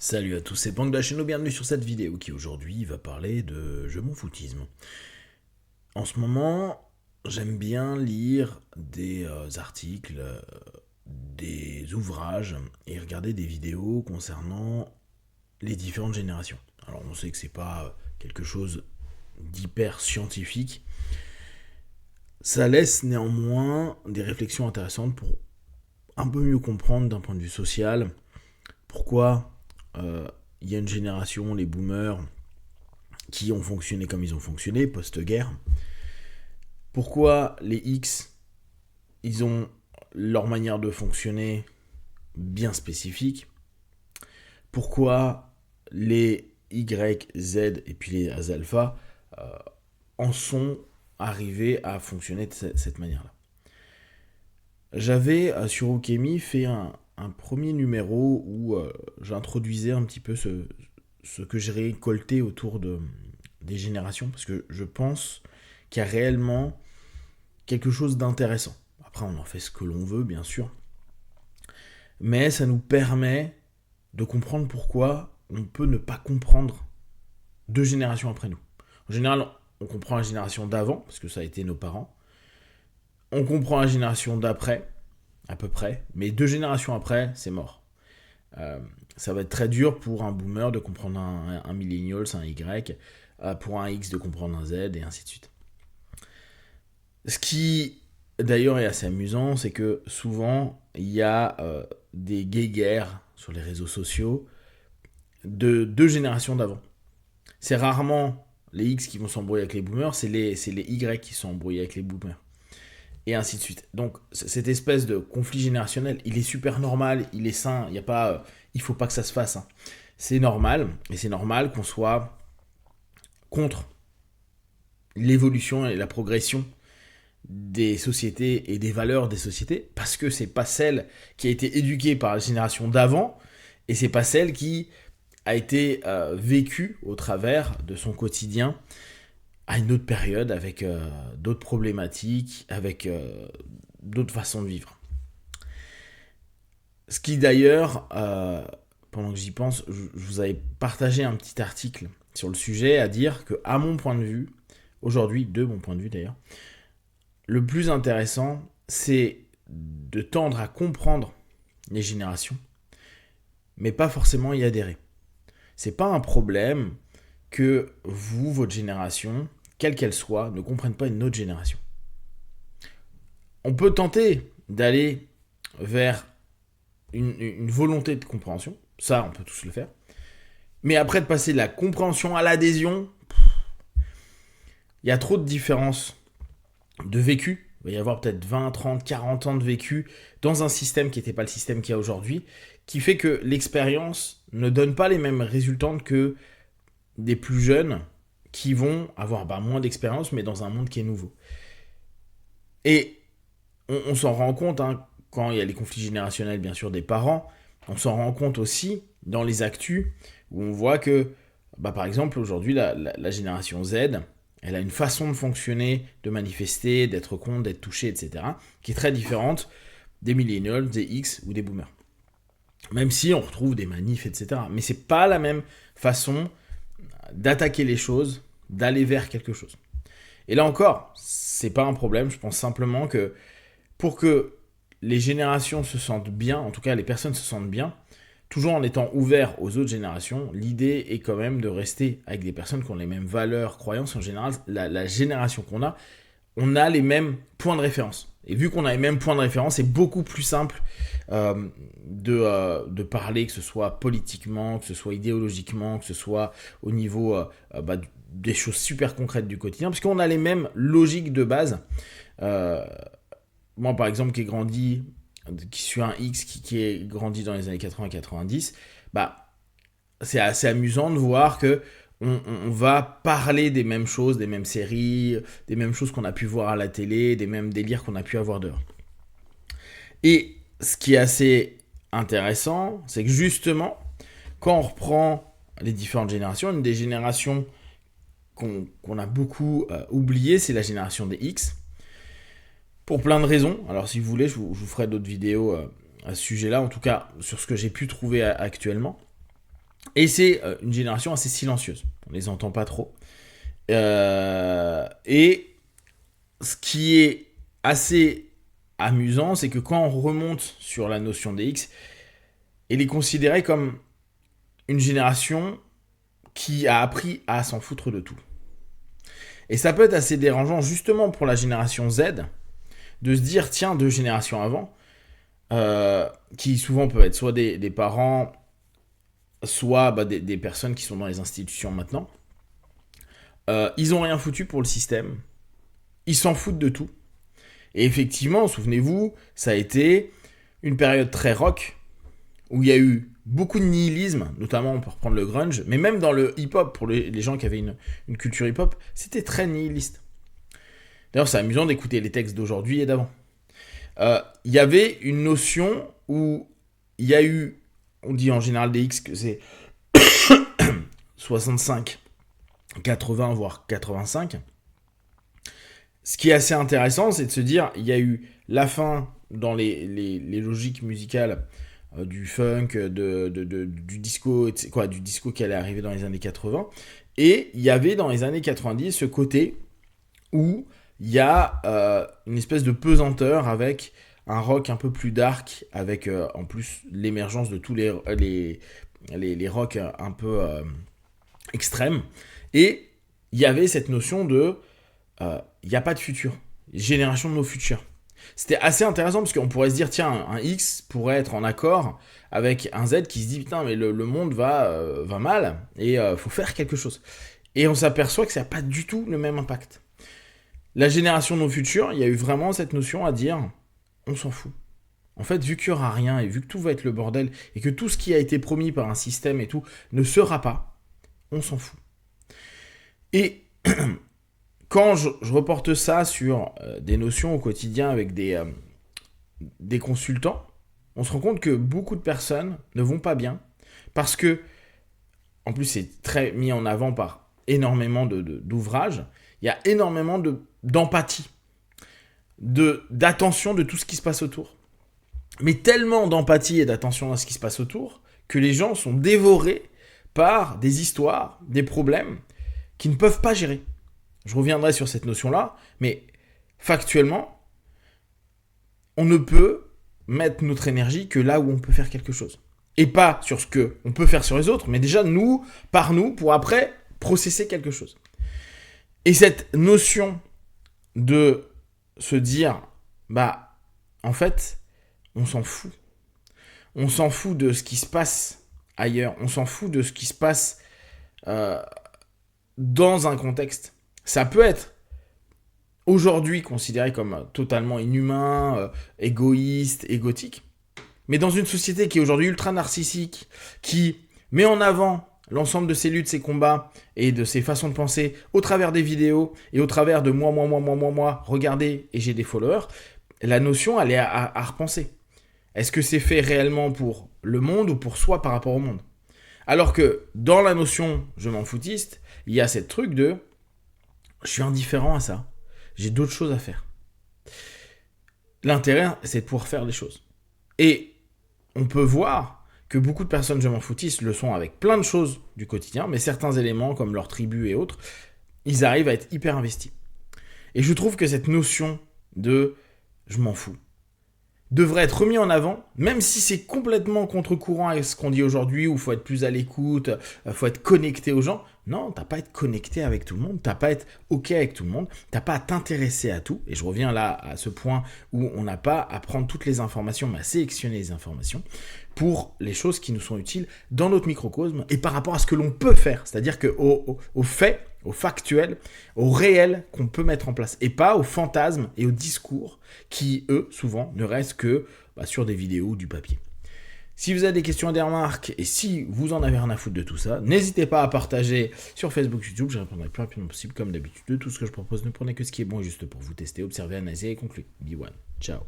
Salut à tous, c'est Pang de la chaîne, bienvenue sur cette vidéo qui aujourd'hui va parler de je m'en foutisme. En ce moment, j'aime bien lire des articles, des ouvrages et regarder des vidéos concernant les différentes générations. Alors on sait que c'est pas quelque chose d'hyper scientifique, ça laisse néanmoins des réflexions intéressantes pour un peu mieux comprendre d'un point de vue social pourquoi il y a une génération, les boomers, qui ont fonctionné comme ils ont fonctionné post-guerre. Pourquoi les X, ils ont leur manière de fonctionner bien spécifique. Pourquoi les Y, Z et puis les alpha en sont arrivés à fonctionner de cette manière-là. J'avais sur Okemi fait un premier numéro où j'introduisais un petit peu ce que j'ai récolté autour des générations, parce que je pense qu'il y a réellement quelque chose d'intéressant. Après, on en fait ce que l'on veut, bien sûr, mais ça nous permet de comprendre pourquoi on peut ne pas comprendre deux générations après nous. En général, on comprend la génération d'avant, parce que ça a été nos parents. On comprend la génération d'après, à peu près, mais deux générations après, c'est mort. Ça va être très dur pour un boomer de comprendre un millennial, un Y, pour un X de comprendre un Z, et ainsi de suite. Ce qui, d'ailleurs, est assez amusant, c'est que souvent, il y a des guéguerres sur les réseaux sociaux de deux générations d'avant. C'est rarement les X qui vont s'embrouiller avec les boomers, c'est les Y qui sont embrouillés avec les boomers. Et ainsi de suite. Donc cette espèce de conflit générationnel, il est super normal, il est sain, il y a pas, il faut pas que ça se fasse. Hein. C'est normal, et c'est normal qu'on soit contre l'évolution et la progression des sociétés et des valeurs des sociétés, parce que c'est pas celle qui a été éduquée par la génération d'avant, et c'est pas celle qui a été vécue au travers de son quotidien à une autre période, avec d'autres problématiques, avec d'autres façons de vivre. Ce qui d'ailleurs, pendant que j'y pense, je vous avais partagé un petit article sur le sujet à dire que, à mon point de vue, aujourd'hui, de mon point de vue d'ailleurs, le plus intéressant, c'est de tendre à comprendre les générations, mais pas forcément y adhérer. C'est pas un problème que vous, votre génération, quelle qu'elle soit, ne comprenne pas une autre génération. On peut tenter d'aller vers une volonté de compréhension, ça on peut tous le faire, mais après de passer de la compréhension à l'adhésion, il y a trop de différences de vécu. Il va y avoir peut-être 20, 30, 40 ans de vécu dans un système qui n'était pas le système qu'il y a aujourd'hui, qui fait que l'expérience ne donne pas les mêmes résultats que des plus jeunes qui vont avoir moins d'expérience, mais dans un monde qui est nouveau. Et on s'en rend compte, hein, quand il y a les conflits générationnels, bien sûr, des parents, on s'en rend compte aussi dans les actus, où on voit que, par exemple, aujourd'hui, la génération Z, elle a une façon de fonctionner, de manifester, d'être contre, d'être touché, etc., qui est très différente des millennials, des X ou des boomers. Même si on retrouve des manifs, etc. Mais c'est pas la même façon d'attaquer les choses, d'aller vers quelque chose. Et là encore, c'est pas un problème, je pense simplement que pour que les générations se sentent bien, en tout cas les personnes se sentent bien, toujours en étant ouvert aux autres générations, l'idée est quand même de rester avec des personnes qui ont les mêmes valeurs, croyances. En général, la génération qu'on a, on a les mêmes points de référence. Et vu qu'on a les mêmes points de référence, c'est beaucoup plus simple de parler, que ce soit politiquement, que ce soit idéologiquement, que ce soit au niveau des choses super concrètes du quotidien, parce qu'on a les mêmes logiques de base. Moi, par exemple, qui suis un X qui est grandi dans les années 80-90, c'est assez amusant de voir que on va parler des mêmes choses, des mêmes séries, des mêmes choses qu'on a pu voir à la télé, des mêmes délires qu'on a pu avoir dehors. Et ce qui est assez intéressant, c'est que justement, quand on reprend les différentes générations, une des générations qu'on a beaucoup oublié, c'est la génération des X. Pour plein de raisons. Alors si vous voulez, je vous ferai d'autres vidéos à ce sujet-là, en tout cas sur ce que j'ai pu trouver actuellement. Et c'est une génération assez silencieuse. On les entend pas trop. Et ce qui est assez amusant, c'est que quand on remonte sur la notion des X, elle est considérée comme une génération qui a appris à s'en foutre de tout. Et ça peut être assez dérangeant justement pour la génération Z de se dire, tiens, 2 générations avant, qui souvent peuvent être soit des parents, soit des personnes qui sont dans les institutions maintenant, ils ont rien foutu pour le système, ils s'en foutent de tout. Et effectivement, souvenez-vous, ça a été une période très rock, où il y a eu beaucoup de nihilisme, notamment on peut reprendre le grunge, mais même dans le hip-hop, pour les gens qui avaient une culture hip-hop, c'était très nihiliste. D'ailleurs, c'est amusant d'écouter les textes d'aujourd'hui et d'avant. Il y avait une notion où il y a eu, on dit en général des X que c'est 65, 80, voire 85. Ce qui est assez intéressant, c'est de se dire, il y a eu la fin dans les logiques musicales du funk, du disco, du disco qui allait arriver dans les années 80. Et il y avait dans les années 90 ce côté où il y a une espèce de pesanteur avec un rock un peu plus dark, avec en plus l'émergence de tous les rocks un peu extrêmes. Et il y avait cette notion de il n'y a pas de futur, génération de nos futurs. C'était assez intéressant parce qu'on pourrait se dire, tiens, un X pourrait être en accord avec un Z qui se dit, putain, mais le monde va mal et faut faire quelque chose. Et on s'aperçoit que ça n'a pas du tout le même impact. La génération de nos futurs, il y a eu vraiment cette notion à dire, on s'en fout. En fait, vu qu'il n'y aura rien et vu que tout va être le bordel et que tout ce qui a été promis par un système et tout ne sera pas, on s'en fout. Et quand je reporte ça sur des notions au quotidien avec des consultants, on se rend compte que beaucoup de personnes ne vont pas bien parce que, en plus c'est très mis en avant par énormément d'ouvrages, il y a énormément d'empathie, d'attention de tout ce qui se passe autour. Mais tellement d'empathie et d'attention à ce qui se passe autour que les gens sont dévorés par des histoires, des problèmes qu'ils ne peuvent pas gérer. Je reviendrai sur cette notion-là, mais factuellement, on ne peut mettre notre énergie que là où on peut faire quelque chose. Et pas sur ce qu'on peut faire sur les autres, mais déjà nous, par nous, pour après processer quelque chose. Et cette notion de se dire, en fait, on s'en fout. On s'en fout de ce qui se passe ailleurs. On s'en fout de ce qui se passe dans un contexte. Ça peut être aujourd'hui considéré comme totalement inhumain, égoïste, égotique. Mais dans une société qui est aujourd'hui ultra narcissique, qui met en avant l'ensemble de ses luttes, ses combats et de ses façons de penser au travers des vidéos et au travers de moi, regardez et j'ai des followers, la notion, elle est à repenser. Est-ce que c'est fait réellement pour le monde ou pour soi par rapport au monde ? Alors que dans la notion je m'en foutiste, il y a cette truc de je suis indifférent à ça, j'ai d'autres choses à faire. L'intérêt, c'est de pouvoir faire les choses. Et on peut voir que beaucoup de personnes je m'en foutiste le sont avec plein de choses du quotidien, mais certains éléments comme leur tribu et autres, ils arrivent à être hyper investis. Et je trouve que cette notion de je m'en fous devrait être remis en avant, même si c'est complètement contre-courant avec ce qu'on dit aujourd'hui, où il faut être plus à l'écoute, il faut être connecté aux gens. Non, t'as pas à être connecté avec tout le monde, t'as pas à être OK avec tout le monde, t'as pas à t'intéresser à tout. Et je reviens là à ce point où on n'a pas à prendre toutes les informations, mais à sélectionner les informations pour les choses qui nous sont utiles dans notre microcosme et par rapport à ce que l'on peut faire. C'est-à-dire qu'au fait, au factuel, au réel qu'on peut mettre en place et pas aux fantasmes et aux discours qui, eux, souvent, ne restent que sur des vidéos ou du papier. Si vous avez des questions et des remarques, et si vous en avez rien à foutre de tout ça, n'hésitez pas à partager sur Facebook, YouTube, je répondrai le plus rapidement possible, comme d'habitude. De tout ce que je propose, ne prenez que ce qui est bon et juste pour vous tester, observer, analyser et conclure. Be one. Ciao.